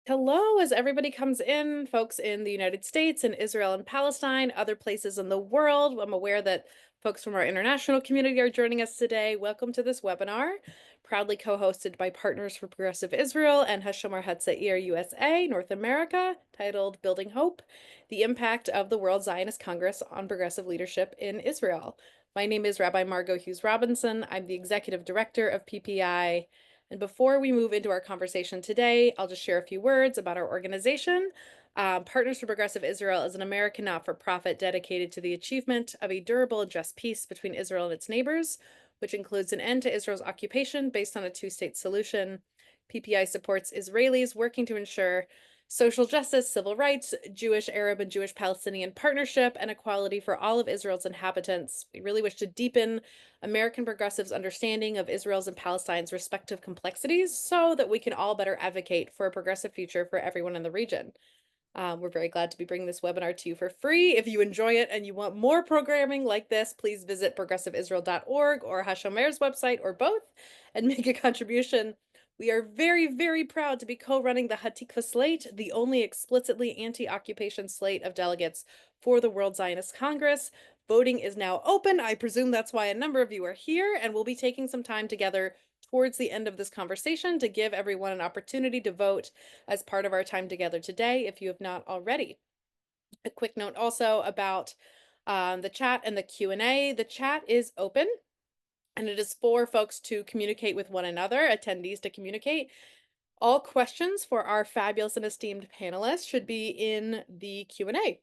Hello, as everybody comes in, folks in the United States and Israel and Palestine, other places in the world. I'm aware that folks from our international community are joining us today. Welcome to this webinar, proudly co-hosted by Partners for Progressive Israel and Hashomer Hatzair USA, North America, titled Building Hope, the Impact of the World Zionist Congress on Progressive Leadership in Israel. My name is Rabbi Margot Hughes Robinson. I'm the Executive Director of PPI. And before we move into our conversation today, I'll just share a few words about our organization. Partners for Progressive Israel is an American not-for-profit dedicated to the achievement of a durable and just peace between Israel and its neighbors, which includes an end to Israel's occupation based on a two-state solution. PPI supports Israelis working to ensure social justice, civil rights, Jewish, Arab, and Jewish Palestinian partnership, and equality for all of Israel's inhabitants. We really wish to deepen American progressives' understanding of Israel's and Palestine's respective complexities so that we can all better advocate for a progressive future for everyone in the region. We're very glad to be bringing this webinar to you for free. If you enjoy it and you want more programming like this, please visit progressiveisrael.org or Hashomer's website or both and make a contribution. We are very, very proud to be co-running the Hatikva slate, the only explicitly anti-occupation slate of delegates for the World Zionist Congress. Voting is now open. I presume that's why a number of you are here, and we'll be taking some time together towards the end of this conversation to give everyone an opportunity to vote as part of our time together today, if you have not already. A quick note also about the chat and the Q&A. The chat is open, and it is for folks to communicate with one another, attendees to communicate. All questions for our fabulous and esteemed panelists should be in the Q&A.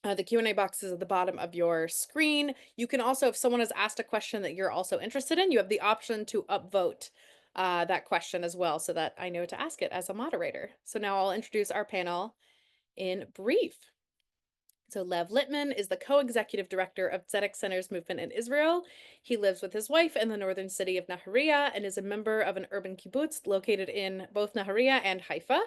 The Q&A box is at the bottom of your screen. You can also, if someone has asked a question that you're also interested in, you have the option to upvote that question as well so that I know to ask it as a moderator. So now I'll introduce our panel in brief. So Lev Littman is the co-executive director of Tzedek Center's movement in Israel. He lives with his wife in the northern city of Nahariya and is a member of an urban kibbutz located in both Nahariya and Haifa.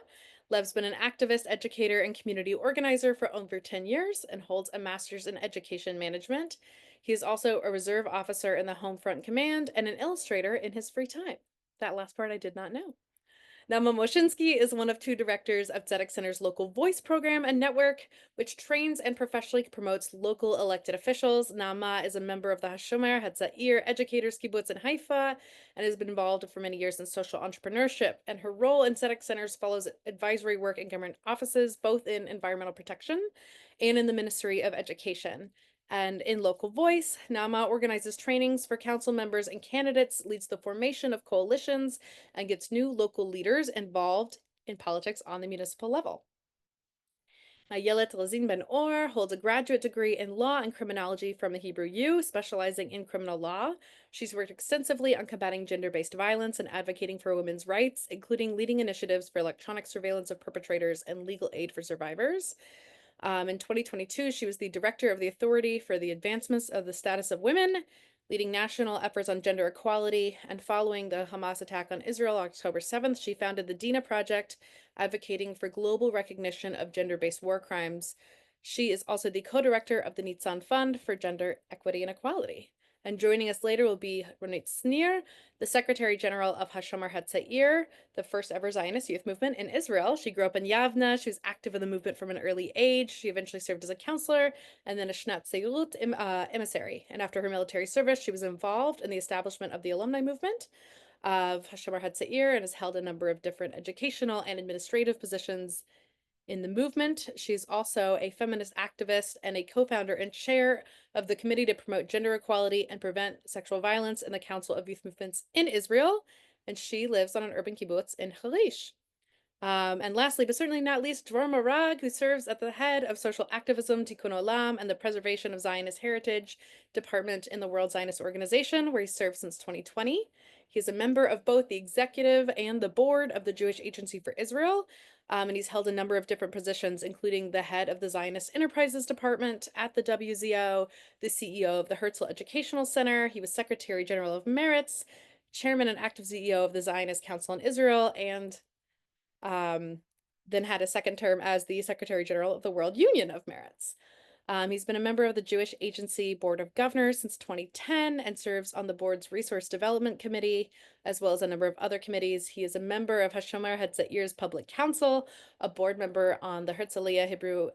Lev's been an activist, educator, and community organizer for over 10 years and holds a master's in education management. He is also a reserve officer in the Home Front Command and an illustrator in his free time. That last part I did not know. Nama Moshinsky is one of two directors of Tzedek Center's Local Voice program and network, which trains and professionally promotes local elected officials. Nama is a member of the Hashomer Hatzair Educators Kibbutz in Haifa and has been involved for many years in social entrepreneurship. And her role in Tzedek Centers follows advisory work in government offices, both in environmental protection and in the Ministry of Education. And in Local Voice, Nama organizes trainings for council members and candidates, leads the formation of coalitions, and gets new local leaders involved in politics on the municipal level. Ayelet Razin Ben Or holds a graduate degree in law and criminology from the Hebrew U, specializing in criminal law. She's worked extensively on combating gender-based violence and advocating for women's rights, including leading initiatives for electronic surveillance of perpetrators and legal aid for survivors. In 2022, she was the director of the Authority for the Advancements of the Status of Women, leading national efforts on gender equality. And following the Hamas attack on Israel on October 7th, she founded the Dina Project, advocating for global recognition of gender-based war crimes. She is also the co-director of the Nitzan Fund for Gender Equity and Equality. And joining us later will be Ronit Snir, the Secretary General of Hashomer Hatzair, the first ever Zionist youth movement in Israel. She grew up in Yavna. She was active in the movement from an early age. She eventually served as a counselor and then a Shnat Seilut emissary. And after her military service, she was involved in the establishment of the alumni movement of Hashomer Hatzair and has held a number of different educational and administrative positions in the movement. She's also a feminist activist and a co-founder and chair of the Committee to Promote Gender Equality and Prevent Sexual Violence in the Council of Youth Movements in Israel, and she lives on an urban kibbutz in Harish. And lastly, but certainly not least, Dror Marag, who serves at the head of social activism, Tikkun Olam, and the Preservation of Zionist Heritage Department in the World Zionist Organization, where he served since 2020. He is a member of both the executive and the board of the Jewish Agency for Israel, and he's held a number of different positions, including the head of the Zionist Enterprises Department at the WZO, the CEO of the Herzl Educational Center. He was Secretary General of Meretz, chairman and active CEO of the Zionist Council in Israel, and then had a second term as the Secretary General of the World Union of Meretz. He's been a member of the Jewish Agency Board of Governors since 2010 and serves on the board's Resource Development Committee, as well as a number of other committees. He is a member of Hashomer Hatzair's Public Council, a board member on the Herzliya Hebrew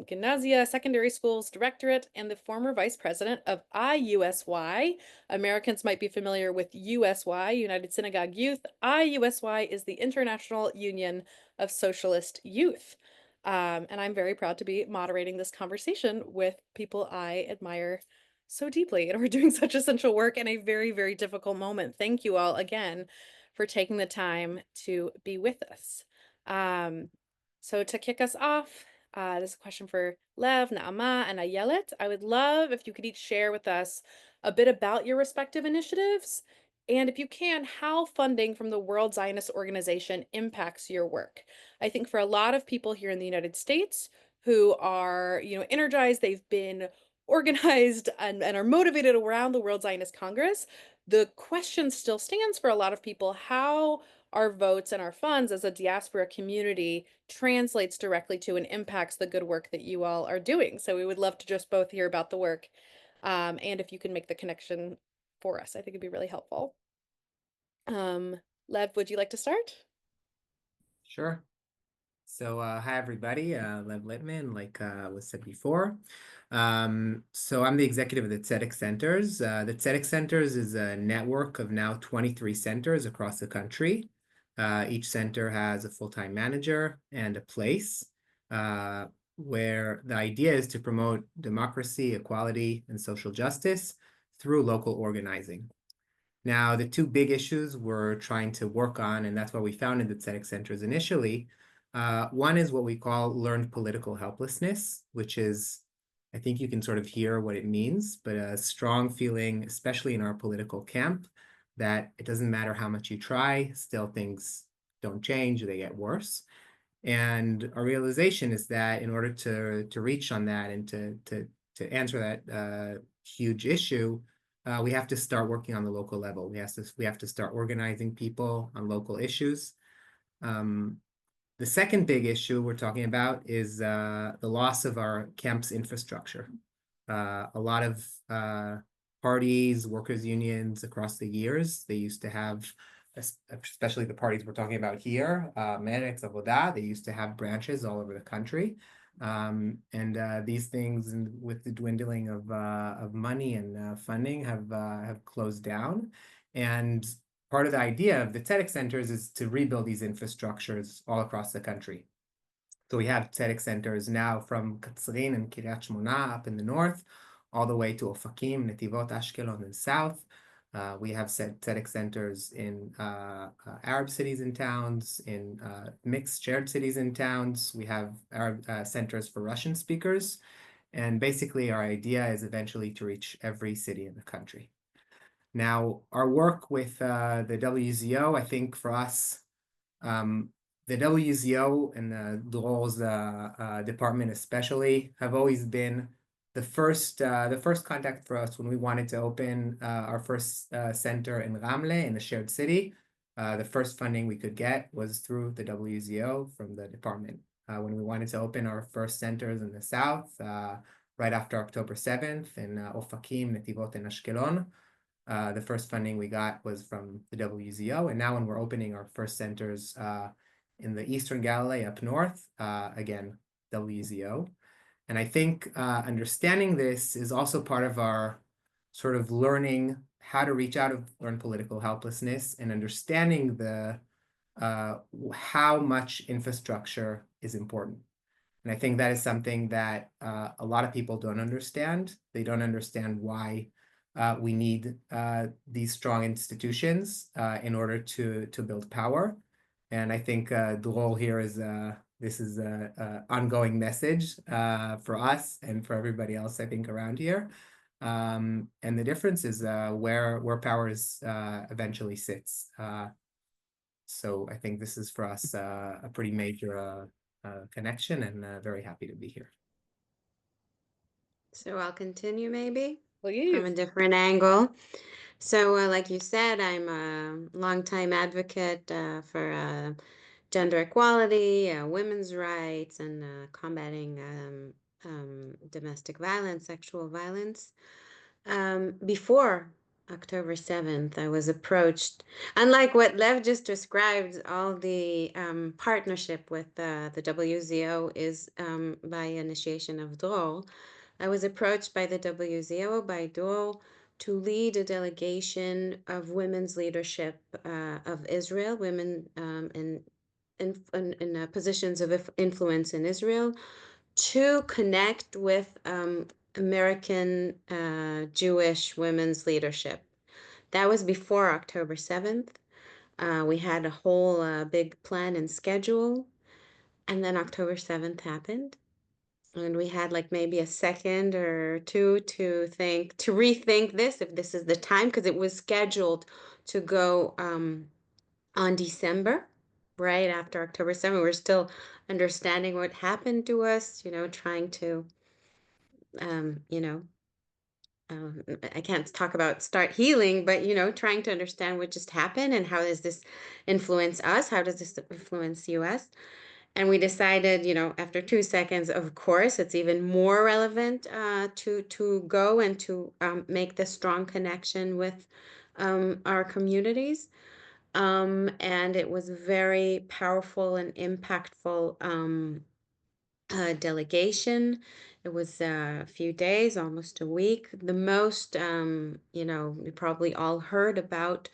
Gymnasia Secondary Schools Directorate, and the former vice president of IUSY. Americans might be familiar with USY, United Synagogue Youth. IUSY is the International Union of Socialist Youth. And I'm very proud to be moderating this conversation with people I admire so deeply and are doing such essential work in a very, very difficult moment. Thank you all again for taking the time to be with us. So to kick us off, this is a question for Lev, Naama, and Ayelet. I would love if you could each share with us a bit about your respective initiatives, and if you can, how funding from the World Zionist Organization impacts your work. I think for a lot of people here in the United States who are, energized, they've been organized and are motivated around the World Zionist Congress, the question still stands for a lot of people: how our votes and our funds as a diaspora community translates directly to and impacts the good work that you all are doing. So we would love to just both hear about the work, and if you can make the connection for us, I think it'd be really helpful. Lev, would you like to start? Sure. So, hi everybody, Lev Littman, like was said before. So I'm the executive of the Tzedek Centers. The Tzedek Centers is a network of now 23 centers across the country. Each center has a full-time manager and a place, where the idea is to promote democracy, equality, and social justice through local organizing. Now, the two big issues we're trying to work on, and that's why we founded the Tzedek Centers initially. One is what we call learned political helplessness, which is, I think you can sort of hear what it means, but a strong feeling, especially in our political camp, that it doesn't matter how much you try, still things don't change, they get worse. And our realization is that in order to reach on that and to answer that huge issue, we have to start working on the local level. We have to start organizing people on local issues. The second big issue we're talking about is the loss of our camp's infrastructure. A lot of parties, workers' unions across the years, they used to have, especially the parties we're talking about here, Meretz, Avoda, they used to have branches all over the country. And these things, with the dwindling of money and funding, have closed down. And part of the idea of the Tzedek Centers is to rebuild these infrastructures all across the country. So we have Tzedek Centers now from Katzrin and Kiryat Shmona up in the north, all the way to Ofakim, Netivot, Ashkelon in the south. We have Tzedek Centers in Arab cities and towns, in mixed shared cities and towns. We have Arab centers for Russian speakers. And basically, our idea is eventually to reach every city in the country. Now, our work with the WZO, I think for us, the WZO and the Dror's department especially have always been the first contact for us when we wanted to open our first center in Ramle in a shared city. The first funding we could get was through the WZO from the department. When we wanted to open our first centers in the south, right after October 7th in Ofakim, Netivot, and Ashkelon, the first funding we got was from the WZO. And now when we're opening our first centers in the Eastern Galilee up north, again, WZO. And I think understanding this is also part of our sort of learning how to reach out of learn political helplessness and understanding the how much infrastructure is important. And I think that is something that a lot of people don't understand. They don't understand why we need these strong institutions in order to build power. And I think the role here is this is an ongoing message for us and for everybody else, I think, around here. And the difference is where power is eventually sits. So I think this is for us a pretty major connection, and very happy to be here. So I'll continue maybe from Please. a different angle. So, like you said, I'm a longtime advocate for gender equality, women's rights, and combating domestic violence, sexual violence. Before October 7th, I was approached, unlike what Lev just described, all the partnership with the WZO is by initiation of Dror. I was approached by the WZO, by Dror, to lead a delegation of women's leadership of Israel, women in positions of influence in Israel, to connect with American Jewish women's leadership. That was before October 7th. We had a whole big plan and schedule, and then October 7th happened. And we had like maybe a second or two to rethink this, if this is the time, because it was scheduled to go on December, right after October 7th. We're still understanding what happened to us, trying to, you know, I can't talk about start healing, but trying to understand what just happened and how does this influence us? How does this influence US? And we decided, after 2 seconds, of course, it's even more relevant to go and to make this strong connection with our communities. And it was very powerful and impactful delegation. It was a few days, almost a week. The most, we probably all heard about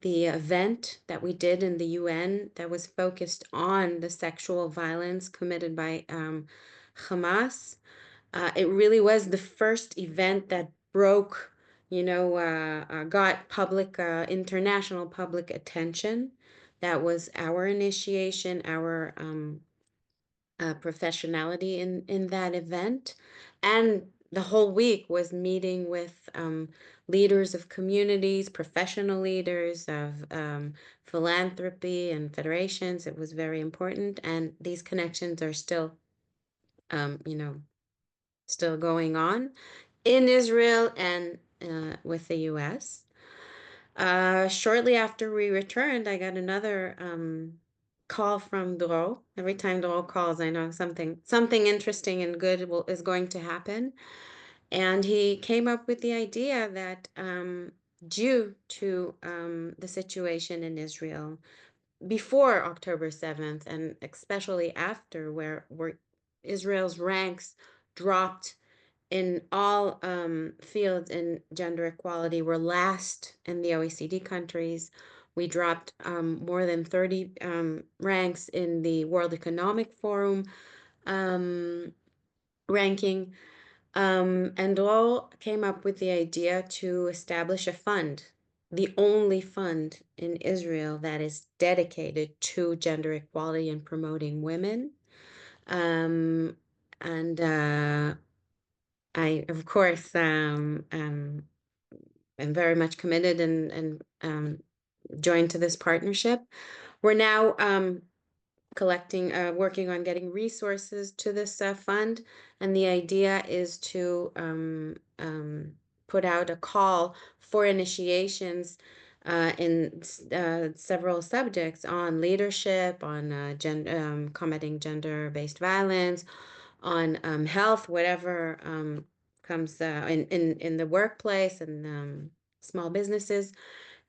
the event that we did in the UN that was focused on the sexual violence committed by Hamas. It really was the first event that broke, got international public attention. That was our initiation, our professionality in that event. And the whole week was meeting with leaders of communities, professional leaders of philanthropy and federations. It was very important. And these connections are still, still going on in Israel and with the US. Shortly after we returned, I got another call from Dror. Every time Dror calls, I know something interesting and good is going to happen. And he came up with the idea that due to the situation in Israel before October 7th, and especially after, where Israel's ranks dropped in all fields in gender equality, we're last in the OECD countries. We dropped more than 30 ranks in the World Economic Forum ranking. And all came up with the idea to establish a fund, the only fund in Israel that is dedicated to gender equality and promoting women. And I, of course, am very much committed and joined to this partnership. We're now collecting, working on getting resources to this fund, and the idea is to put out a call for initiations in several subjects on leadership, on combating gender-based violence, on health, whatever comes in the workplace and small businesses,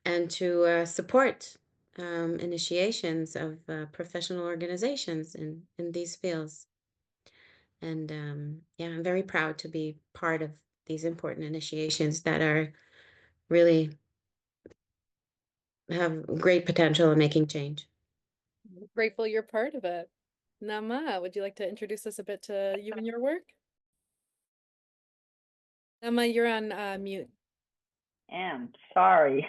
and to support initiations of professional organizations in these fields. And yeah, I'm very proud to be part of these important initiations that are really have great potential in making change. Grateful you're part of it. Nama, would you like to introduce us a bit to you and your work? Nama, you're on mute. Sorry.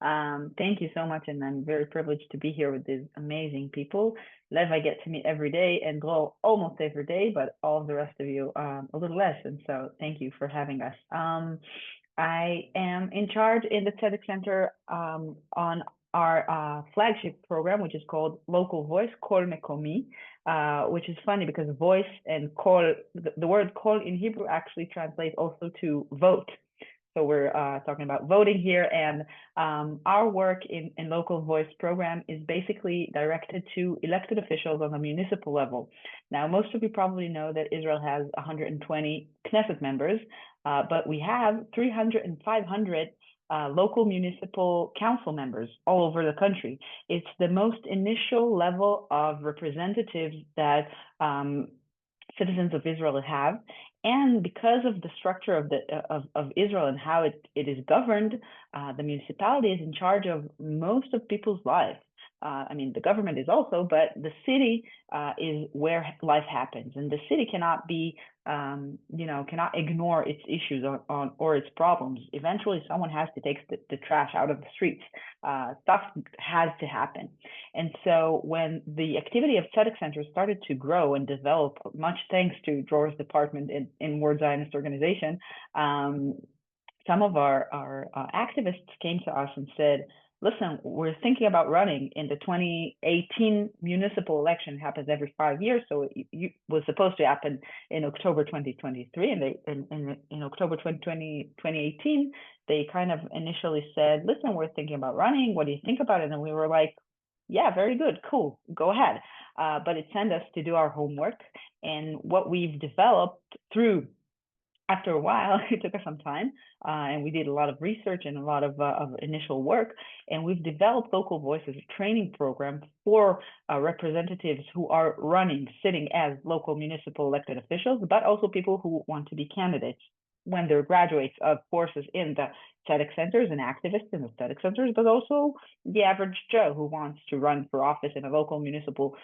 Thank you so much, and I'm very privileged to be here with these amazing people. Lev, I get to meet every day, and Dror almost every day, but all of the rest of you a little less. And so thank you for having us. I am in charge in the Tzedek Center on our flagship program, which is called Local Voice, Kol Mekomi, which is funny because voice and kol, the word kol in Hebrew actually translates also to vote. So we're talking about voting here, and our work in Local Voice program is basically directed to elected officials on the municipal level. Now, most of you probably know that Israel has 120 Knesset members, but we have 300 and 500 local municipal council members all over the country. It's the most initial level of representatives that citizens of Israel have. And because of the structure of Israel and how it is governed, the municipality is in charge of most of people's lives. I mean, the government is also, but the city is where life happens, and the city cannot be, cannot ignore its issues or its problems. Eventually, someone has to take the trash out of the streets. Stuff has to happen. And so when the activity of tzedek centers started to grow and develop, much thanks to Dror's department in World Zionist Organization, some of our activists came to us and said, listen, we're thinking about running in the 2018 municipal election. It happens every 5 years. So it was supposed to happen in October 2023. And in October 2018, they kind of initially said, listen, we're thinking about running. What do you think about it? And we were like, yeah, very good, cool, go ahead. But it sent us to do our homework. And what we've developed through, after a while, it took us some time, and we did a lot of research and a lot of initial work, and we've developed Local Voice as a training program for representatives who are running, sitting as local municipal elected officials, but also people who want to be candidates when they're graduates of courses in the tzedek centers and activists in the tzedek centers, but also the average Joe who wants to run for office in a local municipal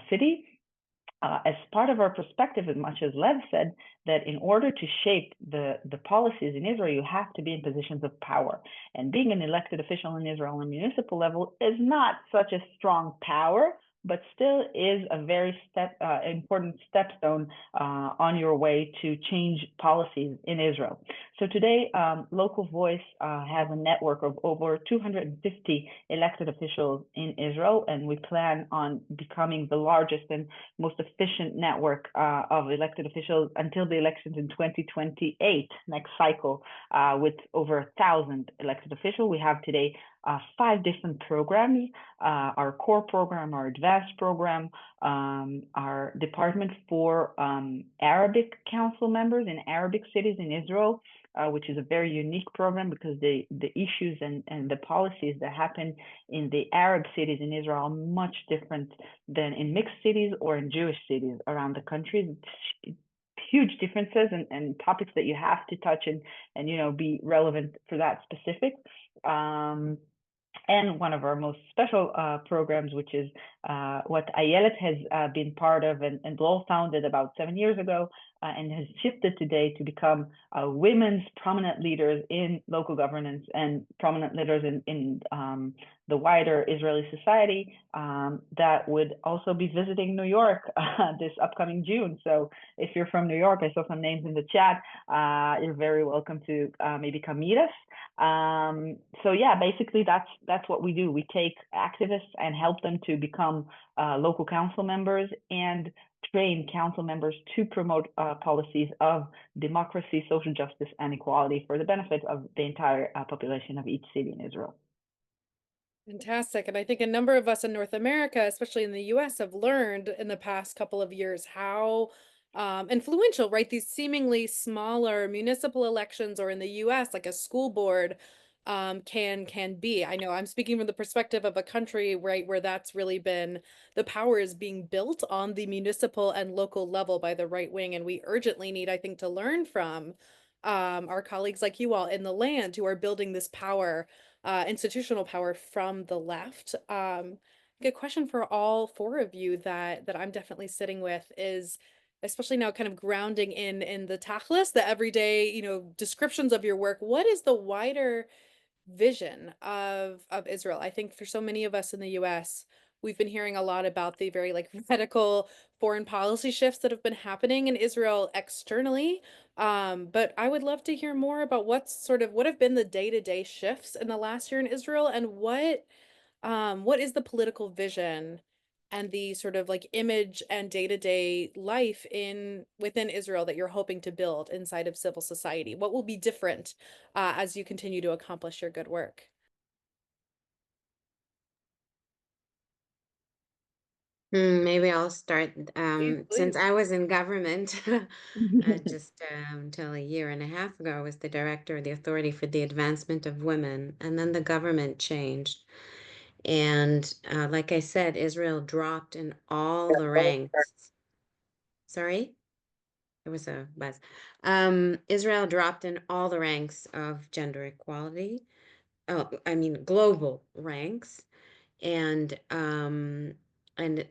city. As part of our perspective, as much as Lev said, that in order to shape the policies in Israel, you have to be in positions of power. And being an elected official in Israel on a municipal level is not such a strong power, but still is a very important stepstone on your way to change policies in Israel. So today, Local Voice has a network of over 250 elected officials in Israel, and we plan on becoming the largest and most efficient network of elected officials until the elections in 2028, next cycle, with over 1,000 elected officials. We have today 5 different programs, our core program, our advanced program, our department for Arabic council members in Arabic cities in Israel, which is a very unique program because the issues and the policies that happen in the Arab cities in Israel are much different than in mixed cities or in Jewish cities around the country. Huge differences and topics that you have to touch and be relevant for that specific. And one of our most special programs, which is what Ayelet has been part of and Lowell founded about 7 years ago, and has shifted today to become women's prominent leaders in local governance and prominent leaders in the wider Israeli society, that would also be visiting New York this upcoming June. So if you're from New York, I saw some names in the chat, you're very welcome to maybe come meet us. So yeah, basically that's what we do. We take activists and help them to become local council members and train council members to promote policies of democracy, social justice, and equality for the benefit of the entire population of each city in Israel. Fantastic. And I think a number of us in North America, especially in the US, have learned in the past couple of years how influential, right, these seemingly smaller municipal elections, or in the US, like a school board, can be. I know I'm speaking from the perspective of a country, right, where that's really been, the power is being built on the municipal and local level by the right wing. And we urgently need, I think, to learn from our colleagues like you all in the land who are building this power, institutional power from the left. Good question for all 4 of you that I'm definitely sitting with is, especially now kind of grounding in the tachlis, the everyday, descriptions of your work. What is the wider vision of Israel? I think for so many of us in the US, we've been hearing a lot about the very radical foreign policy shifts that have been happening in Israel externally. But I would love to hear more about what have been the day-to-day shifts in the last year in Israel, and what is the political vision and the sort of like image and day-to-day life within Israel that you're hoping to build inside of civil society? What will be different as you continue to accomplish your good work? Maybe I'll start. Please, Since please. I was in government, just until a year and a half ago, I was the director of the Authority for the Advancement of Women, and then the government changed. And like I said, Israel dropped in all the ranks. Sorry, there was a buzz. Israel dropped in all the ranks of gender equality. Oh, I mean, global ranks. And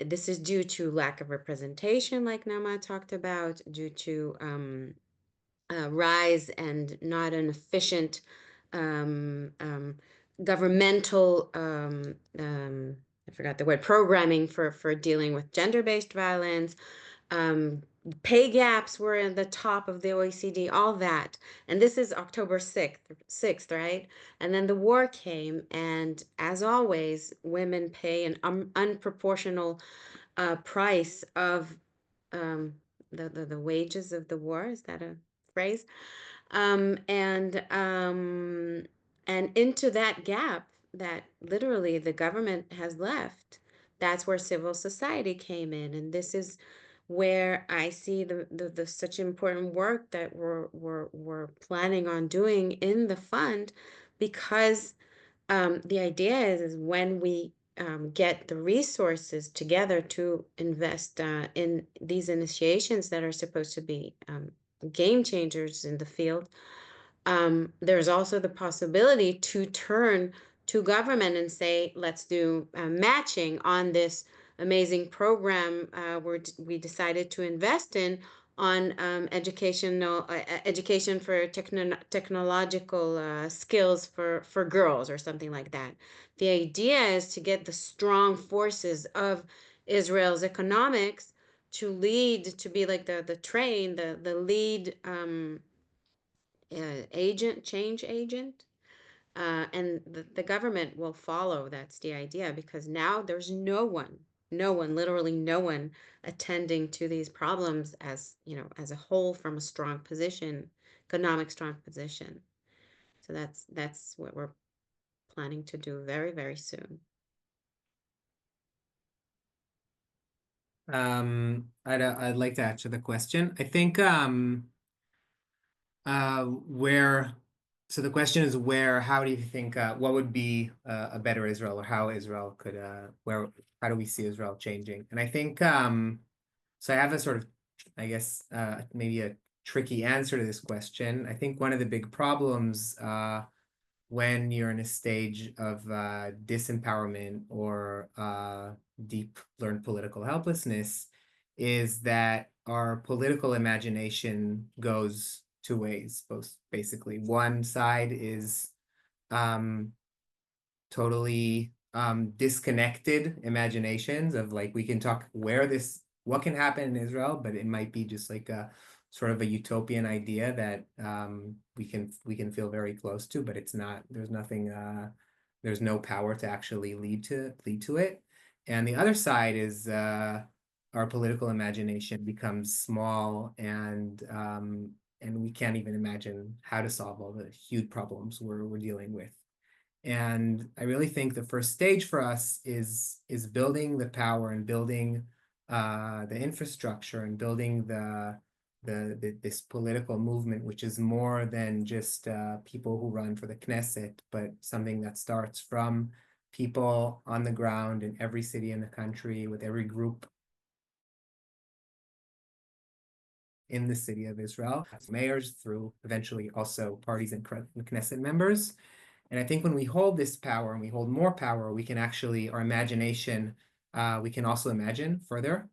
this is due to lack of representation, like Nama talked about, due to rise and not an efficient governmental I forgot the word, programming for dealing with gender-based violence. um, Pay gaps were in the top of the OECD, all that. And this is October 6th, right? And then the war came, and as always, women pay an unproportional price of um, the wages of the war. Is that a phrase? Um, and um, and into that gap that literally the government has left, that's where civil society came in, and this is where I see the such important work that we're planning on doing in the fund, because the idea is when we get the resources together to invest in these initiations that are supposed to be game changers in the field. There's also the possibility to turn to government and say, let's do matching on this amazing program we decided to invest in on education for technological skills for girls or something like that. The idea is to get the strong forces of Israel's economics to lead, to be like the train, the lead change agent, and the government will follow. That's the idea, because now there's literally no one attending to these problems as, as a whole from a strong position, economic strong position. So that's what we're planning to do very, very soon. I'd like to answer the question. I think where so the question is how do you think what would be a better Israel, or how Israel could how do we see Israel changing? And I think so I have a sort of, I guess, maybe a tricky answer to this question. I think one of the big problems when you're in a stage of disempowerment or deep learned political helplessness is that our political imagination goes two ways. Both, basically, one side is totally disconnected imaginations of, like, we can talk what can happen in Israel, but it might be just like a sort of a utopian idea that we can feel very close to, but it's not. There's no power to actually lead to it. And the other side is our political imagination becomes small, and we can't even imagine how to solve all the huge problems we're dealing with. And I really think the first stage for us is building the power and building the infrastructure and building this political movement, which is more than just people who run for the Knesset, but something that starts from people on the ground in every city in the country, with every group in the city of Israel, mayors, through eventually also parties and Knesset members. And I think when we hold this power and we hold more power, we can actually, our imagination, we can also imagine further,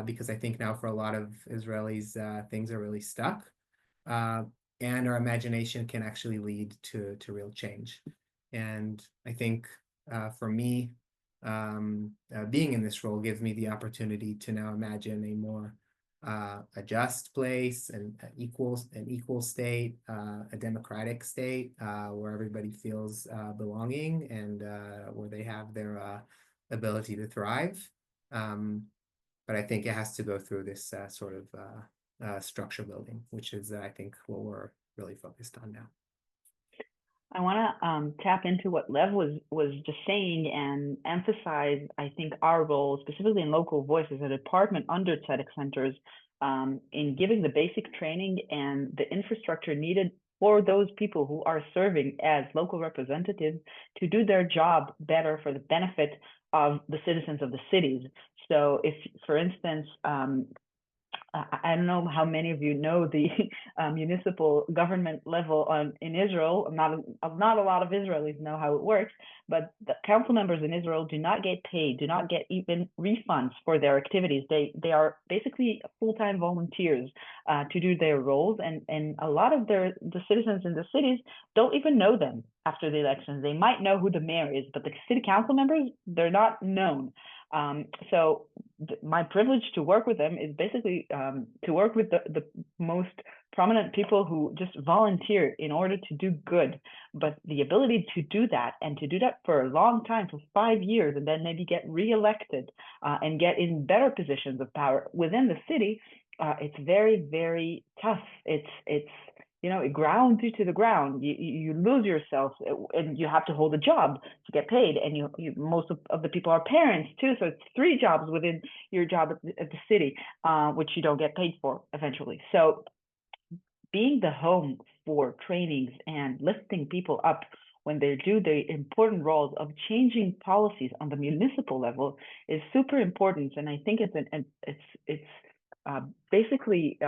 because I think now for a lot of Israelis, things are really stuck. And our imagination can actually lead to real change. And I think for me, being in this role gives me the opportunity to now imagine a more a just place and an equal state, a democratic state where everybody feels belonging, and where they have their ability to thrive. But I think it has to go through this sort of structure building, which is, I think, what we're really focused on now. I want to tap into what Lev was just saying and emphasize, I think, our role, specifically in Local Voice as a department under tzedek centers, in giving the basic training and the infrastructure needed for those people who are serving as local representatives to do their job better for the benefit of the citizens of the cities. So if, for instance, I don't know how many of you know the municipal government level in Israel. Not a lot of Israelis know how it works, but the council members in Israel do not get paid, do not get even refunds for their activities. They are basically full-time volunteers to do their roles, and a lot of the citizens in the cities don't even know them after the elections. They might know who the mayor is, but the city council members, they're not known. So my privilege to work with them is basically to work with the most prominent people who just volunteer in order to do good. But the ability to do that and to do that for a long time, for 5 years, and then maybe get reelected and get in better positions of power within the city, it's very, very tough. It's it grounds you to the ground. You lose yourself, and you have to hold a job to get paid. And most of the people are parents too, so it's 3 jobs within your job at the city, which you don't get paid for eventually. So being the home for trainings and lifting people up when they do the important roles of changing policies on the municipal level is super important. And I think it's basically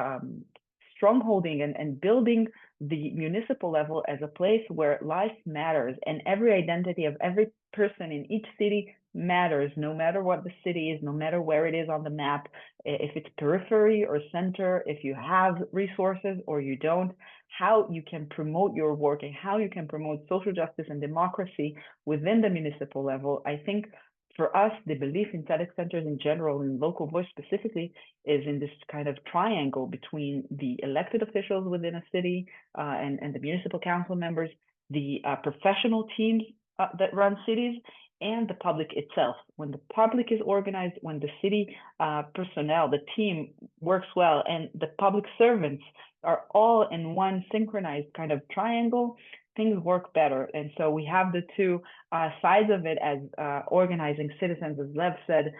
strongholding and building the municipal level as a place where life matters and every identity of every person in each city matters, no matter what the city is, no matter where it is on the map, if it's periphery or center, if you have resources or you don't, how you can promote your work and how you can promote social justice and democracy within the municipal level. I think for us, the belief in tzedek centers in general, and Local Voice specifically, is in this kind of triangle between the elected officials within a city and the municipal council members, the professional teams that run cities, and the public itself. When the public is organized, when the city personnel, the team works well, and the public servants are all in one synchronized kind of triangle, things work better. And so we have the two sides of it as organizing citizens, as Lev said,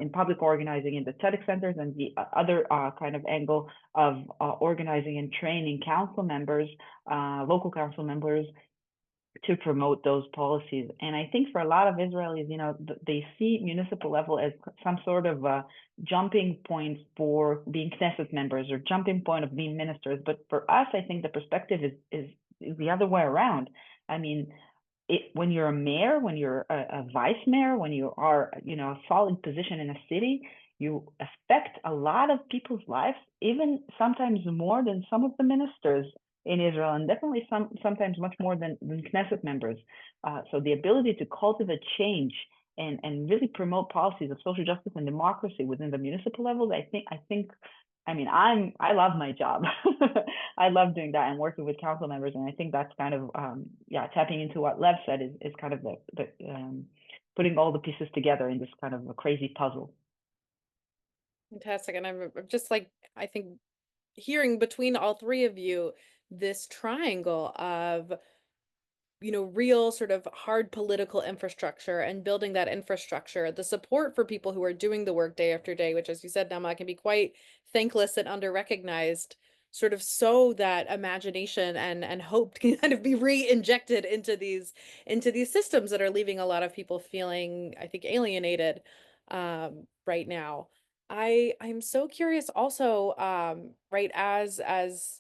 in public organizing in the tzedek centers, and the other kind of angle of organizing and training council members, local council members, to promote those policies. And I think for a lot of Israelis, they see municipal level as some sort of a jumping point for being Knesset members or jumping point of being ministers. But for us, I think the perspective is the other way around. I mean, when you're a mayor, when you're a vice mayor, when you are, a solid position in a city, you affect a lot of people's lives, even sometimes more than some of the ministers in Israel, and definitely sometimes much more than Knesset members. So the ability to cultivate change and really promote policies of social justice and democracy within the municipal levels, I love my job. I love doing that and working with council members, and I think that's kind of tapping into what Lev said is kind of the putting all the pieces together in this kind of a crazy puzzle. Fantastic. And I'm just like, I think hearing between all 3 of you this triangle of real sort of hard political infrastructure and building that infrastructure, the support for people who are doing the work day after day, which, as you said, Nama, can be quite thankless and under-recognized, sort of so that imagination and hope can kind of be re-injected into these systems that are leaving a lot of people feeling, I think, alienated right now. I'm so curious also, right, as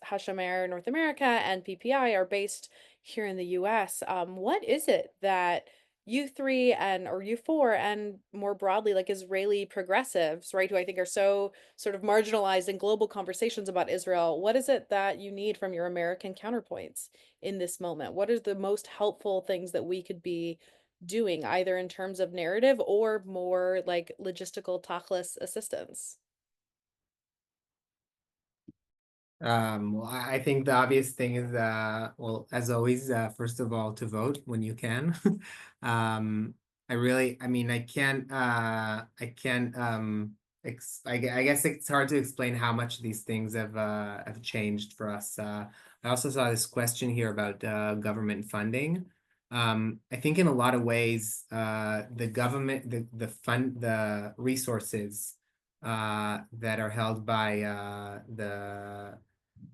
Hashomer North America and PPI are based here in the US, what is it that you 3 or you 4 and more broadly like Israeli progressives, right, who I think are so sort of marginalized in global conversations about Israel, what is it that you need from your American counterpoints in this moment? What are the most helpful things that we could be doing, either in terms of narrative or more like logistical tachlis assistance? Well, I think the obvious thing is, well, as always, first of all, to vote when you can. I mean, I can't, I guess it's hard to explain how much these things have changed for us. I also saw this question here about government funding. I think in a lot of ways, the government, the resources that are held by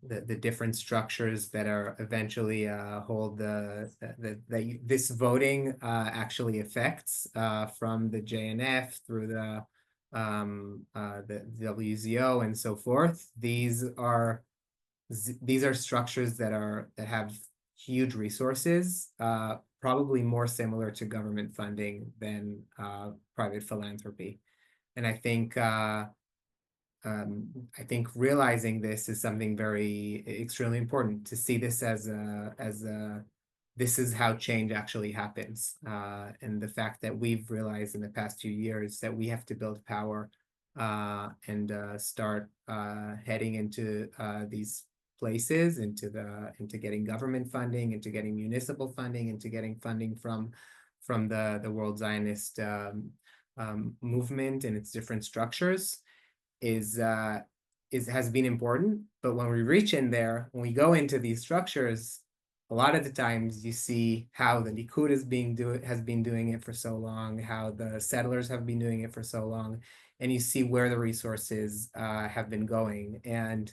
the different structures that are eventually hold this voting actually affects from the JNF through the WZO and so forth. These are structures that have huge resources, probably more similar to government funding than private philanthropy. And I think realizing this is something very extremely important, to see this as this is how change actually happens. And the fact that we've realized in the past few years that we have to build power and start heading into these places, into getting government funding, into getting municipal funding, into getting funding from the World Zionist movement and its different structures has been important. But when we reach in there, when we go into these structures, a lot of the times you see how the Likud has been doing it for so long, how the settlers have been doing it for so long, and you see where the resources have been going. And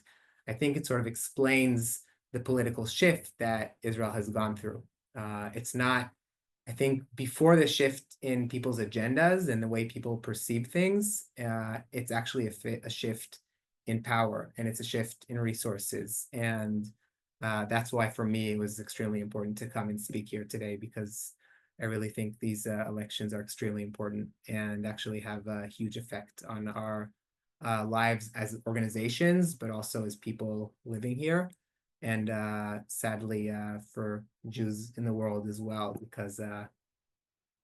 I think it sort of explains the political shift that Israel has gone through. It's not, I think before the shift in people's agendas and the way people perceive things, it's actually a shift in power, and it's a shift in resources. And that's why for me, it was extremely important to come and speak here today, because I really think these elections are extremely important and actually have a huge effect on our lives as organizations, but also as people living here. And sadly, for Jews in the world as well, because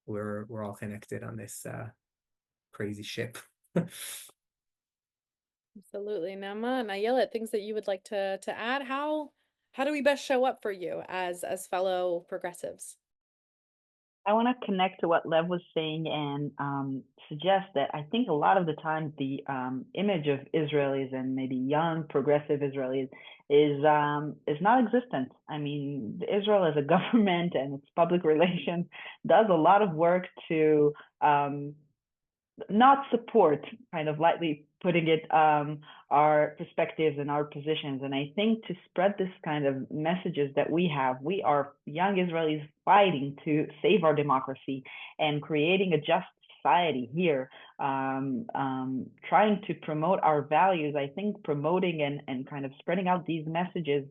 we're all connected on this crazy ship. Absolutely. Nama and Ayelet, things that you would like to add? How do we best show up for you as fellow progressives? I want to connect to what Lev was saying and suggest that I think a lot of the time the image of Israelis and maybe young progressive Israelis is non-existent. I mean, Israel as a government and its public relations does a lot of work to not support, kind of lightly putting it, our perspectives and our positions. And I think to spread this kind of messages that we are young Israelis fighting to save our democracy and creating a just society here, trying to promote our values. I think promoting and kind of spreading out these messages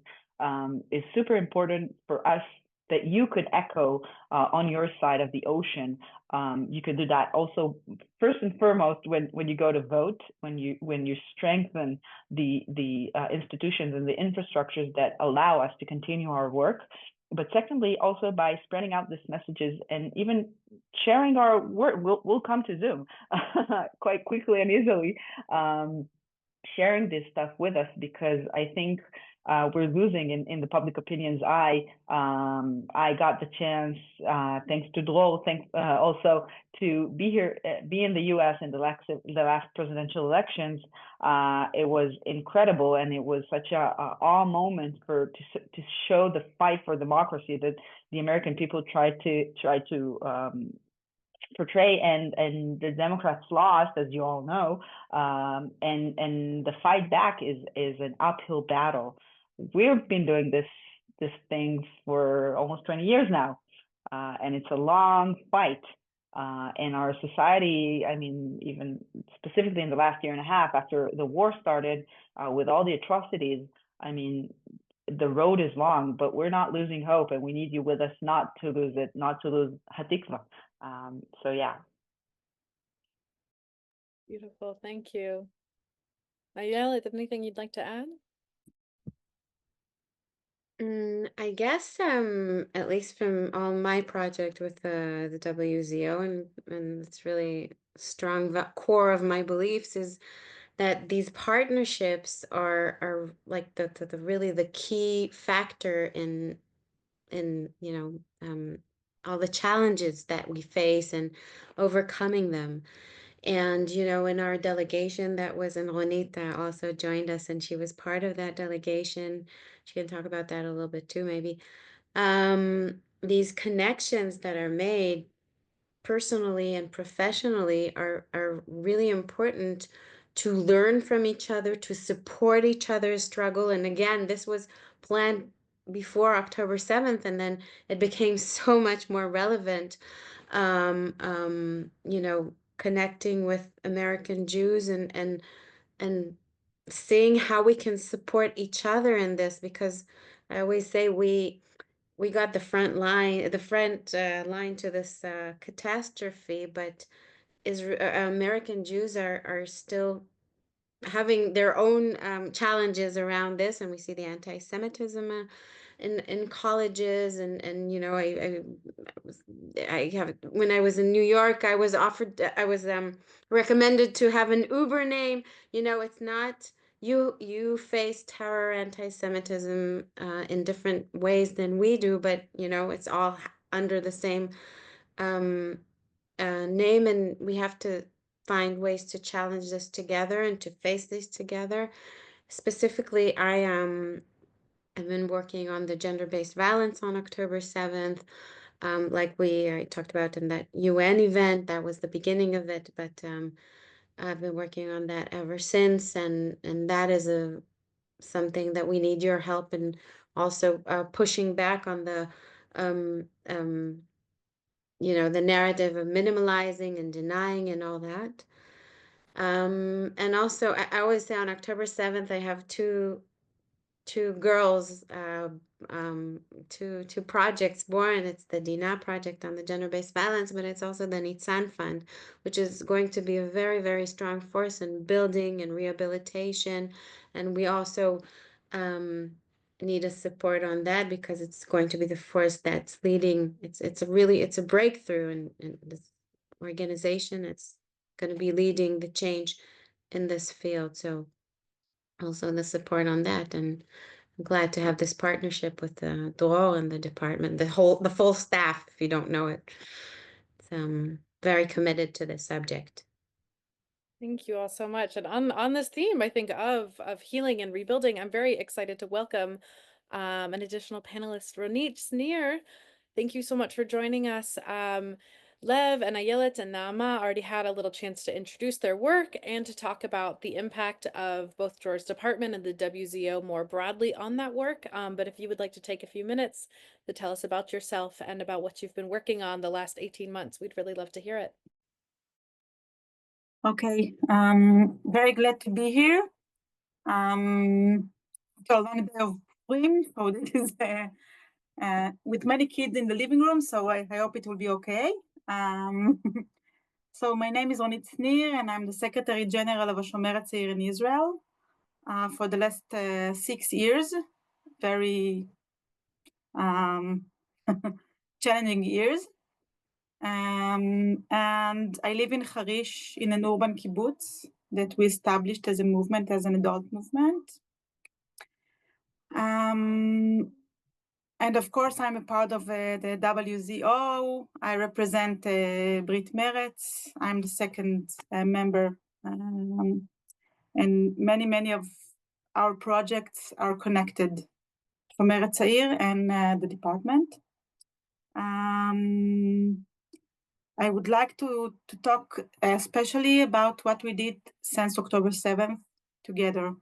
is super important for us, that you could echo on your side of the ocean. You could do that also first and foremost when you go to vote, when you strengthen the institutions and the infrastructures that allow us to continue our work. But secondly, also by spreading out these messages and even sharing our work. We'll come to Zoom quite quickly and easily, sharing this stuff with us, because I think we're losing in the public opinion's eye. I got the chance, thanks to Dror, thanks also to be here, be in the U.S. in the last presidential elections. It was incredible, and it was such a awe moment to show the fight for democracy that the American people tried to portray, and the Democrats lost, as you all know, and the fight back is an uphill battle. We've been doing this thing for almost 20 years now, and it's a long fight. In our society, I mean, even specifically in the last year and a half after the war started, with all the atrocities, I mean, the road is long, but we're not losing hope, and we need you with us not to lose it, not to lose Hatikva. So yeah. Beautiful. Thank you. Ayelet, anything you'd like to add? I guess at least from all my project with the WZO, and it's really strong core of my beliefs, is that these partnerships are like the really the key factor in all the challenges that we face and overcoming them. And, in our delegation, that was, and Ronita also joined us, and she was part of that delegation. She can talk about that a little bit too, maybe. These connections that are made personally and professionally are really important to learn from each other, to support each other's struggle. And again, this was planned before October 7th, and then it became so much more relevant, connecting with American Jews and seeing how we can support each other in this, because I always say we got the front line to this catastrophe, but American Jews are still having their own challenges around this, and we see the anti-Semitism in colleges, and I have, when I was in New York, I was recommended to have an Uber name. It's not, you face terror, anti-Semitism in different ways than we do, but it's all under the same name, and we have to find ways to challenge this together and to face this together. Specifically, I've been working on the gender-based violence on October 7th. Like I talked about in that UN event, that was the beginning of it, but I've been working on that ever since, and that is something that we need your help, and also pushing back on the the narrative of minimalizing and denying and all that. And also, I always say on October 7th, I have two girls, two projects born. It's the Dina project on the gender-based violence, but it's also the Nitzan Fund, which is going to be a very, very strong force in building and rehabilitation. And we also need a support on that, because it's going to be the force that's leading. It's a breakthrough in this organization. It's going to be leading the change in this field. So also the support on that, and I'm glad to have this partnership with Dror and the department, the full staff, if you don't know it. It's very committed to this subject. Thank you all so much. And on this theme, I think of healing and rebuilding, I'm very excited to welcome an additional panelist, Ronit Snir. Thank you so much for joining us. Lev and Ayelet and Naama already had a little chance to introduce their work and to talk about the impact of both Dror's department and the WZO more broadly on that work. But if you would like to take a few minutes to tell us about yourself and about what you've been working on the last 18 months, we'd really love to hear it. Okay, very glad to be here. So long day of Purim, so this is with many kids in the living room, so I hope it will be okay. So my name is Ronit Snir, and I'm the Secretary General of HaShomer HaTzair in Israel for the last 6 years. Very challenging years. And I live in Harish, in an urban kibbutz that we established as a movement, as an adult movement. And of course, I'm a part of the WZO. I represent Brit Meretz. I'm the second member. And many of our projects are connected from Eretz Ha'ir and the department. I would like to talk especially about what we did since October 7th together.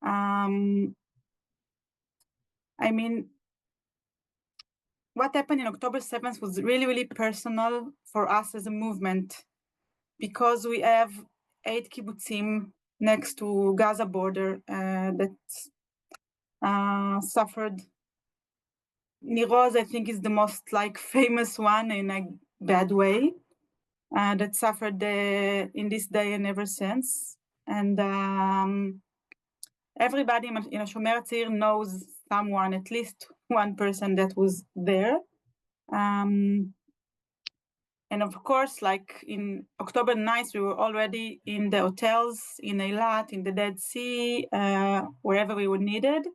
I mean, what happened in October 7th was really personal for us as a movement, because we have 8 kibbutzim next to Gaza border that suffered. Niroz, I think, is the most famous one in a bad way. That suffered in this day and ever since. And everybody in HaShomer HaTzair knows someone, at least one person that was there. And of course, in October 9th, we were already in the hotels, in Eilat, in the Dead Sea, wherever we were needed.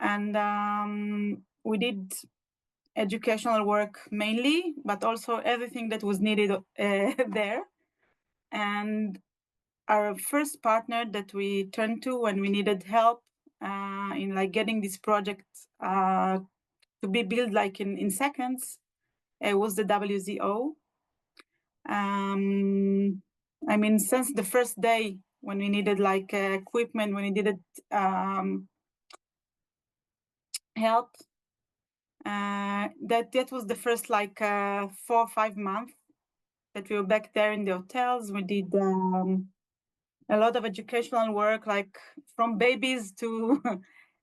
And we did educational work mainly, but also everything that was needed there. And our first partner that we turned to when we needed help in like getting this project to be built like in seconds was the WZO. I mean, since the first day when we needed like equipment, when we needed help, that was the first like 4 or 5 months that we were back there in the hotels. We did a lot of educational work, like from babies to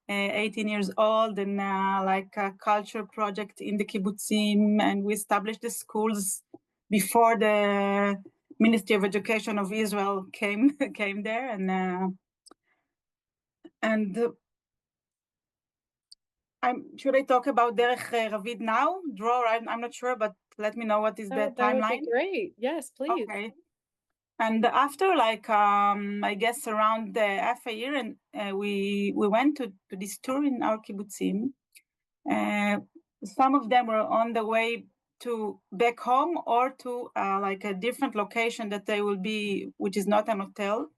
18 years old, and like a culture project in the kibbutzim, and we established the schools before the Ministry of Education of Israel came there, and should I talk about Derech Ravid now? Dror, I'm not sure, but let me know what is the timeline. That would be great. Yes, please. Okay. And after like I guess around half a year, and we went to this tour in our kibbutzim. Some of them were on the way to back home or to like a different location that they will be, which is not an hotel.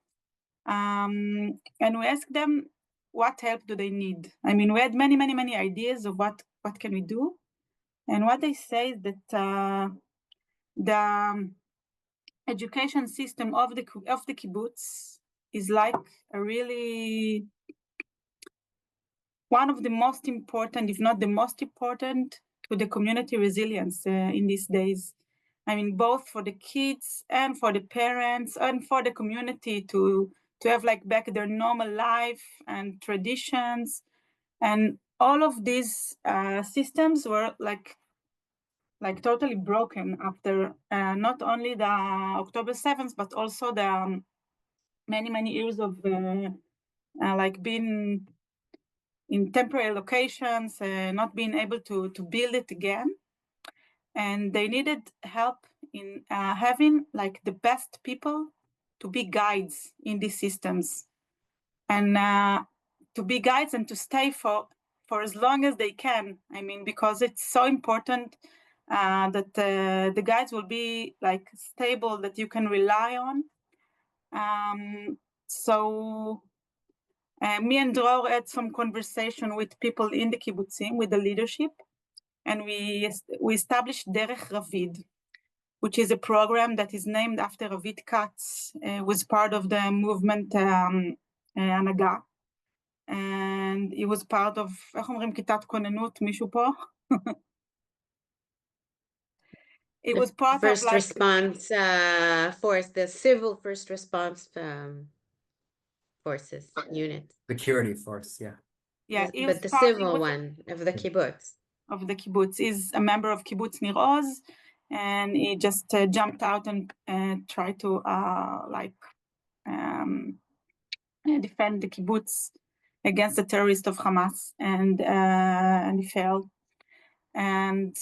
And we asked them, what help do they need? I mean, we had many ideas of what can we do, and what they say is that the education system of the kibbutz is like a really one of the most important, if not the most important, to the community resilience in these days. I mean, both for the kids and for the parents and for the community to have like back their normal life and traditions. And all of these systems were like totally broken after not only the October 7th, but also the many years of like being in temporary locations, not being able to build it again. And they needed help in having like the best people to be guides in these systems, and to be guides and to stay for as long as they can. I mean, because it's so important that the guides will be like stable, that you can rely on. So me and Dror had some conversation with people in the kibbutzim, with the leadership, and we established Derech Ravid, which is a program that is named after Ravid Katz, was part of the movement Anaga, and he was part of, איך אומרים, כיתת כוננות, מישהו פה? It was part first of like response force, the civil first response forces unit. Security force, yeah. yeah, But the civil one of the kibbutz. Of the kibbutz. Is a member of kibbutz Nir Oz, and he just jumped out and tried to defend the kibbutz against the terrorists of Hamas, and he failed. And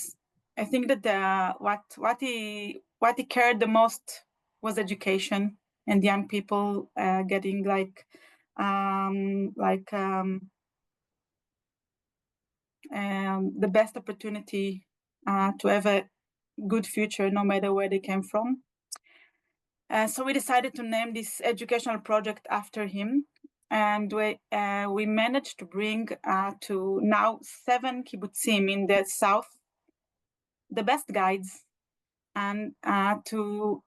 I think that what he cared the most was education and young people getting the best opportunity to have a good future, no matter where they came from. So we decided to name this educational project after him, and we managed to bring to now 7 kibbutzim in the south the best guides, and to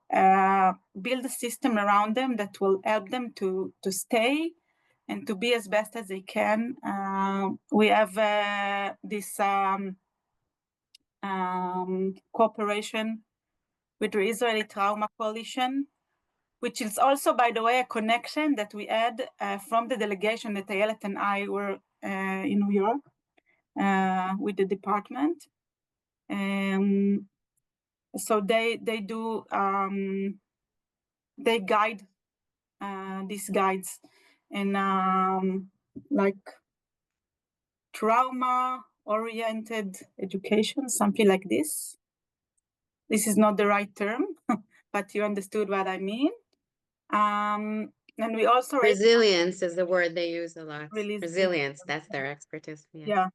build a system around them that will help them to stay and to be as best as they can. We have this cooperation with the Israeli Trauma Coalition, which is also, by the way, a connection that we had from the delegation that Ayelet and I were in New York with the department. So they do, they guide these guides in like trauma-oriented education, something like this. This is not the right term, but you understood what I mean. And we also resilience is the word they use a lot. Resilience. Resilience, that's their expertise. Yeah.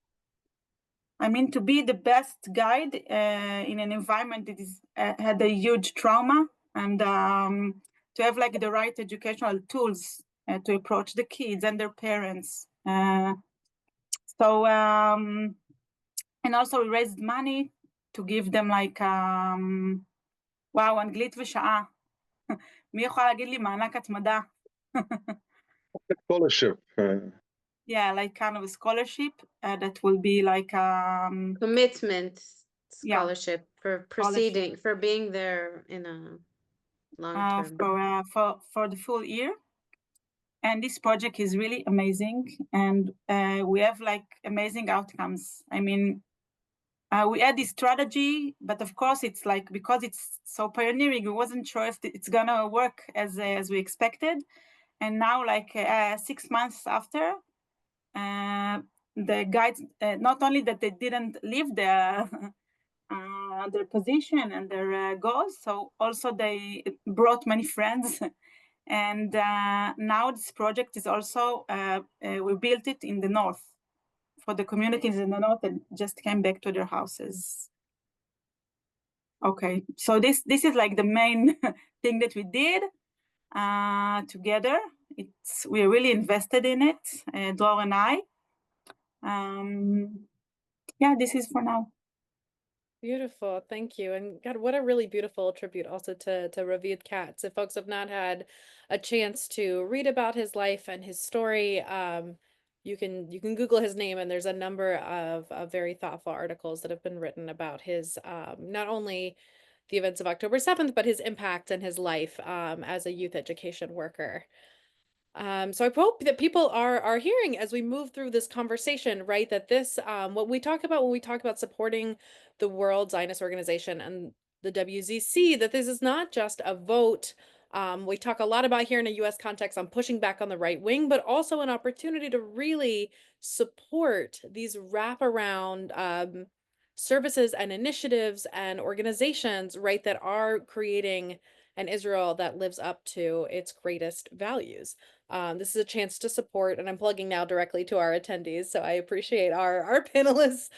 I mean, to be the best guide in an environment that is had a huge trauma, and to have like the right educational tools to approach the kids and their parents. And also we raised money to give them like, וואו, אנגלית ושעה. מי יכול להגיד לי מענק התמדה? Scholarship. Yeah, like kind of a scholarship that will be like Commitment yeah, scholarship for proceeding, for being there in a long term. for the full year. And this project is really amazing, and we have like amazing outcomes. I mean, we had this strategy, but of course it's like, because it's so pioneering, we wasn't sure if it's gonna work as we expected. And now, like 6 months after, the guides, not only that they didn't leave their position and their goals, so also they brought many friends. And now this project is also, we built it in the north for the communities in the north that just came back to their houses. Okay, so this is like the main thing that we did together. We're really invested in it, Dror and I. Yeah, this is for now. Beautiful, thank you. And God, what a really beautiful tribute also to Ravid Katz. If folks have not had a chance to read about his life and his story, you can Google his name, and there's a number of very thoughtful articles that have been written about his not only the events of October 7th, but his impact and his life as a youth education worker. So I hope that people are hearing as we move through this conversation, right, that this what we talk about when we talk about supporting the World Zionist Organization and the WZC, that this is not just a vote. We talk a lot about here in a US context on pushing back on the right wing, but also an opportunity to really support these wraparound services and initiatives and organizations, right, that are creating an Israel that lives up to its greatest values. This is a chance to support, and I'm plugging now directly to our attendees, so I appreciate our panelists'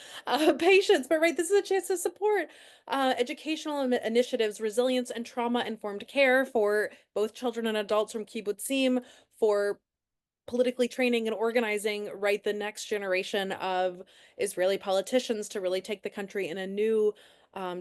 patience, but right, this is a chance to support educational initiatives, resilience and trauma-informed care for both children and adults from kibbutzim, for politically training and organizing, right, the next generation of Israeli politicians to really take the country in a new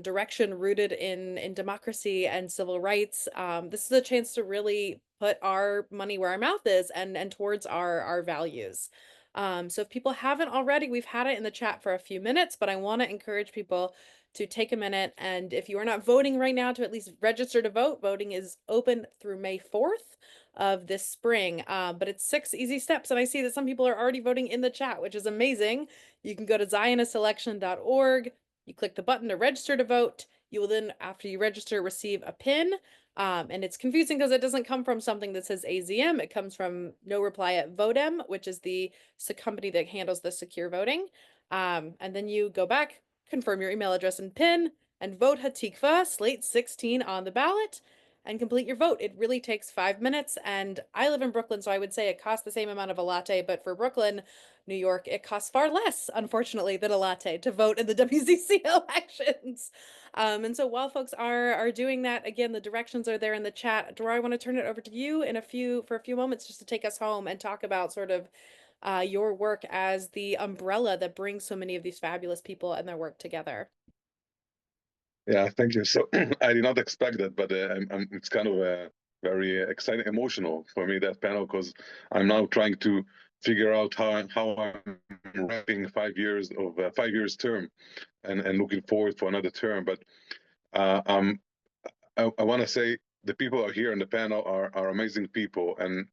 direction rooted in democracy and civil rights. This is a chance to really put our money where our mouth is and towards our values. So if people haven't already, we've had it in the chat for a few minutes, but I want to encourage people to take a minute, and if you are not voting right now, to at least register to vote. Voting is open through May 4th of this spring, but it's 6 easy steps, and I see that some people are already voting in the chat, which is amazing. You can go to zionistelection.org. You click the button to register to vote. You will then, after you register, receive a PIN. And it's confusing because it doesn't come from something that says AZM. It comes from No Reply at Votem, which is the company that handles the secure voting. And then you go back, confirm your email address and PIN, and vote Hatikva, slate 16 on the ballot, and complete your vote. It really takes 5 minutes. And I live in Brooklyn, so I would say it costs the same amount of a latte, but for Brooklyn, New York, it costs far less, unfortunately, than a latte to vote in the WZC elections. And so while folks are doing that, again, the directions are there in the chat. Dora, I want to turn it over to you for a few moments just to take us home and talk about sort of your work as the umbrella that brings so many of these fabulous people and their work together. Yeah, thank you. So I did not expect that, but it's kind of very exciting, emotional for me, that panel, because I'm now trying to figure out how I'm wrapping 5 years of 5 years term, and looking forward for another term. But I want to say the people who are here in the panel are amazing people, and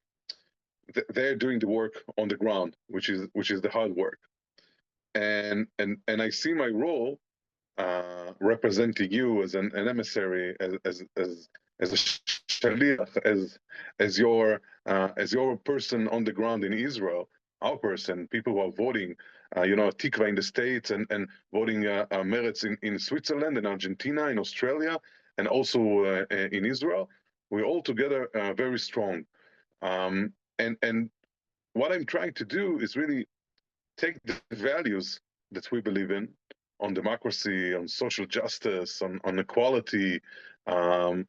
they're doing the work on the ground, which is the hard work. And I see my role representing you as an emissary, as a shaliach, as your person on the ground in Israel, our person, people who are voting, Tikva in the States, and voting Meretz in Switzerland, in Argentina, in Australia, and also in Israel. We're all together very strong. And what I'm trying to do is really take the values that we believe in, on democracy, on social justice, on equality, on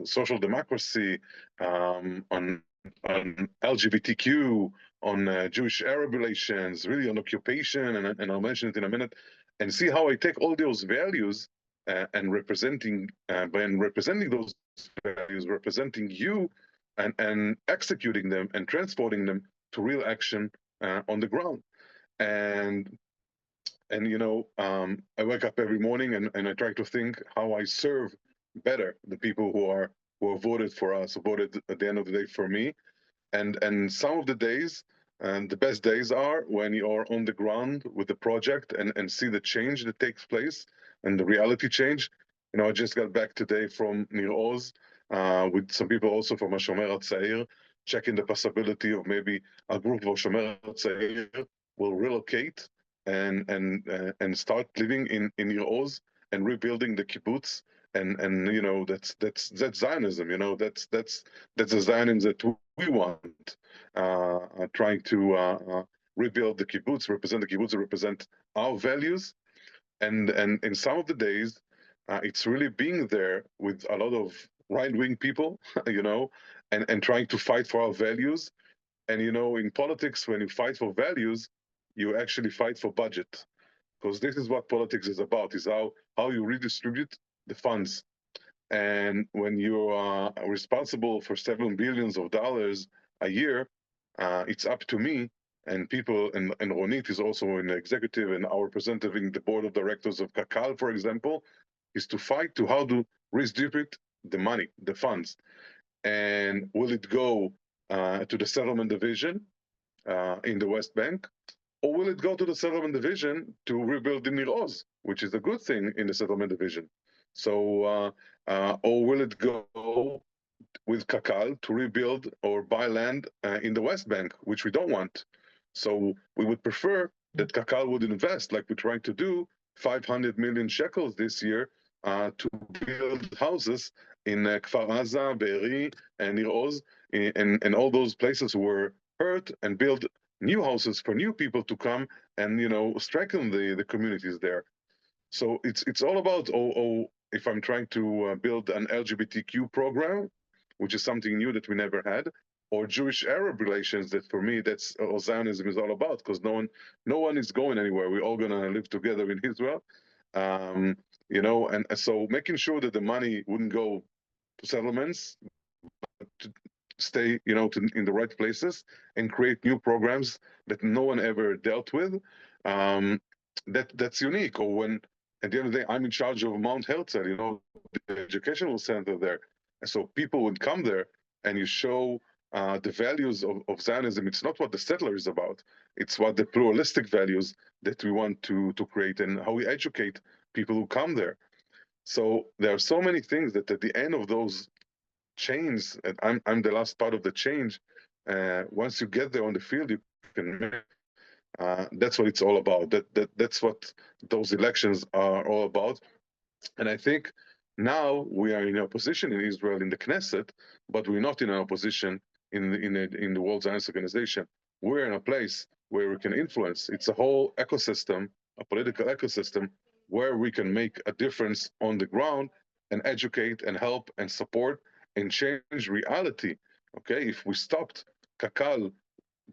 social democracy, on LGBTQ, on Jewish Arab relations, really on occupation, and I'll mention it in a minute, and see how I take all those values and representing those values, representing you, and executing them and transporting them to real action on the ground. And I wake up every morning and I try to think how I serve better the people who are voted for us, who voted at the end of the day for me. And some of the days, and the best days are when you are on the ground with the project and see the change that takes place and the reality change. I just got back today from Nir Oz with some people also from HaShomer HaTzair, checking the possibility of maybe a group of HaShomer HaTzair will relocate and start living in Nir Oz and rebuilding the kibbutz. And that's Zionism. That's the Zionism that we want, trying to rebuild the kibbutz, represent the kibbutz, represent our values. And in some of the days, it's really being there with a lot of right-wing people, and trying to fight for our values. And in politics, when you fight for values, you actually fight for budget, because this is what politics is about: is how you redistribute the funds. And when you are responsible for several billions of dollars a year, it's up to me and people, and Ronit is also an executive and our representative in the board of directors of Kakal, for example, is to fight to how to redistribute the money, the funds. And will it go to the settlement division in the West Bank? Or will it go to the settlement division to rebuild the Nir Oz, which is a good thing in the settlement division? So, or will it go with Kakal to rebuild or buy land in the West Bank, which we don't want? So we would prefer that Kakal would invest, like we're trying to do, 500 million shekels this year to build houses in Kfar Aza, Be'eri, and Nir Oz, and all those places who were hurt, and build new houses for new people to come and strengthen the communities there. So it's all about, if I'm trying to build an LGBTQ program, which is something new that we never had, or Jewish Arab relations, that for me that's what Zionism is all about, because no one is going anywhere. We're all gonna live together in Israel, and so making sure that the money wouldn't go to settlements, to stay in the right places and create new programs that no one ever dealt with. That's unique. Or when at the end of the day, I'm in charge of Mount Herzl, the educational center there. And so people would come there and you show the values of Zionism. It's not what the settler is about. It's what the pluralistic values that we want to create, and how we educate people who come there. So there are so many things that at the end of those chains, and I'm the last part of the change. Once you get there on the field, you can. That's what it's all about. That's what those elections are all about. And I think now we are in a position in Israel in the Knesset, but we're not in a position in the World Zionist Organization. We're in a place where we can influence. It's a whole ecosystem, a political ecosystem, where we can make a difference on the ground and educate and help and support and change reality. Okay, if we stopped Kakal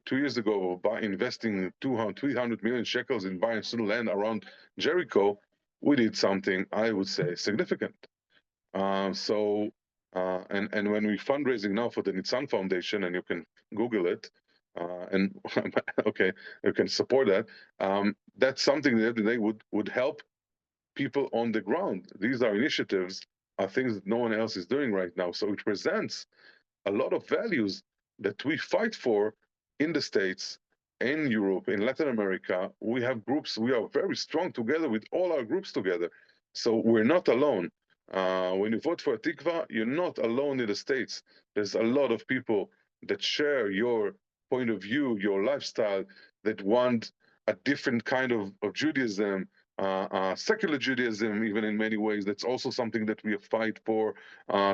2 years ago by investing 300 million shekels in buying student land around Jericho, we did something, I would say, significant. And when we're fundraising now for the Nitzan Foundation, and you can Google it, and okay, you can support that. That's something that they would help people on the ground. These are initiatives, are things that no one else is doing right now. So it presents a lot of values that we fight for in the States, in Europe, in Latin America. We have groups, we are very strong together with all our groups together. So we're not alone. When you vote for Tikva, you're not alone in the States. There's a lot of people that share your point of view, your lifestyle, that want a different kind of Judaism, secular Judaism, even in many ways. That's also something that we fight for,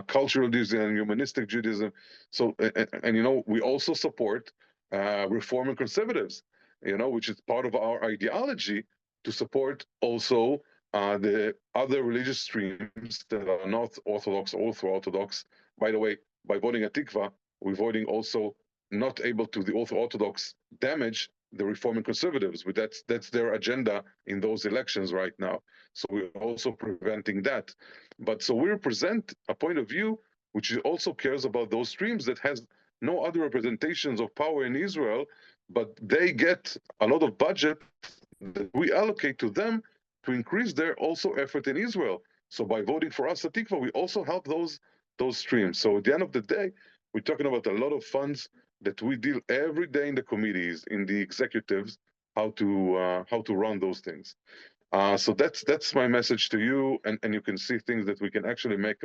cultural Judaism, humanistic Judaism. So, and we also support reform and conservatives. which is part of our ideology to support also the other religious streams that are not Orthodox or ultra-Orthodox. By the way, by voting at Tikva, we're voting also not able to the ultra-Orthodox damage the Reforming conservatives, but that's their agenda in those elections right now. So we're also preventing that. But so we represent a point of view which also cares about those streams that has no other representations of power in Israel, but they get a lot of budget that we allocate to them to increase their also effort in Israel. So by voting for us at Tikva, we also help those streams. So at the end of the day, we're talking about a lot of funds that we deal every day in the committees, in the executives, how to run those things. So that's my message to you, and you can see things that we can actually make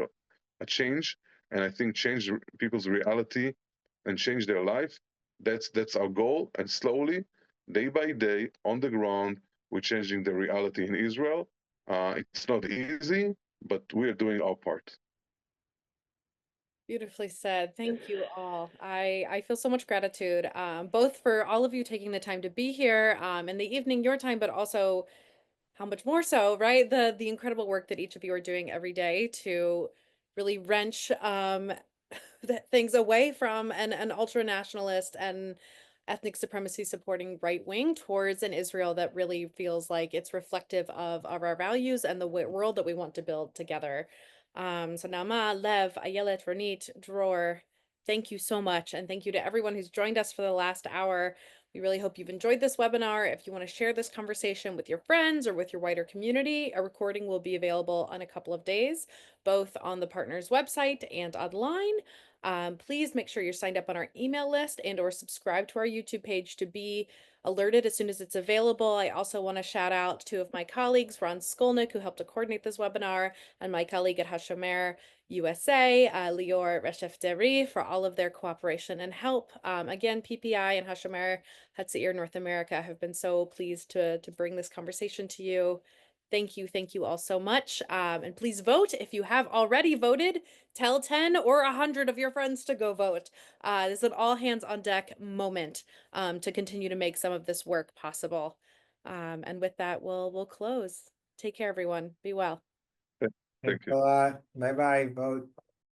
a change, and I think change people's reality and change their life. That's our goal, and slowly, day by day, on the ground, we're changing the reality in Israel. It's not easy, but we are doing our part. Beautifully said. Thank you all. I feel so much gratitude, both for all of you taking the time to be here in the evening, your time, but also how much more so, right? The incredible work that each of you are doing every day to really wrench things away from an ultra nationalist and ethnic supremacy supporting right wing towards an Israel that really feels like it's reflective of our values and the world that we want to build together. So Naama, Lev, Ayelet, Ronit, Dror, thank you so much. And thank you to everyone who's joined us for the last hour. We really hope you've enjoyed this webinar. If you want to share this conversation with your friends or with your wider community, a recording will be available in a couple of days, both on the partners website and online. Please make sure you're signed up on our email list and or subscribe to our YouTube page to be alerted as soon as it's available. I also want to shout out two of my colleagues, Ron Skolnick, who helped to coordinate this webinar, and my colleague at Hashomer USA, Lior Reshef-Deri, for all of their cooperation and help. Again, PPI and Hashomer Hatzair North America have been so pleased to bring this conversation to you. Thank you all so much. And please vote. If you have already voted, tell 10 or 100 of your friends to go vote. This is an all hands on deck moment to continue to make some of this work possible. And with that, we'll close. Take care, everyone. Be well. Thank Thanks you. a lot. Bye-bye. Vote.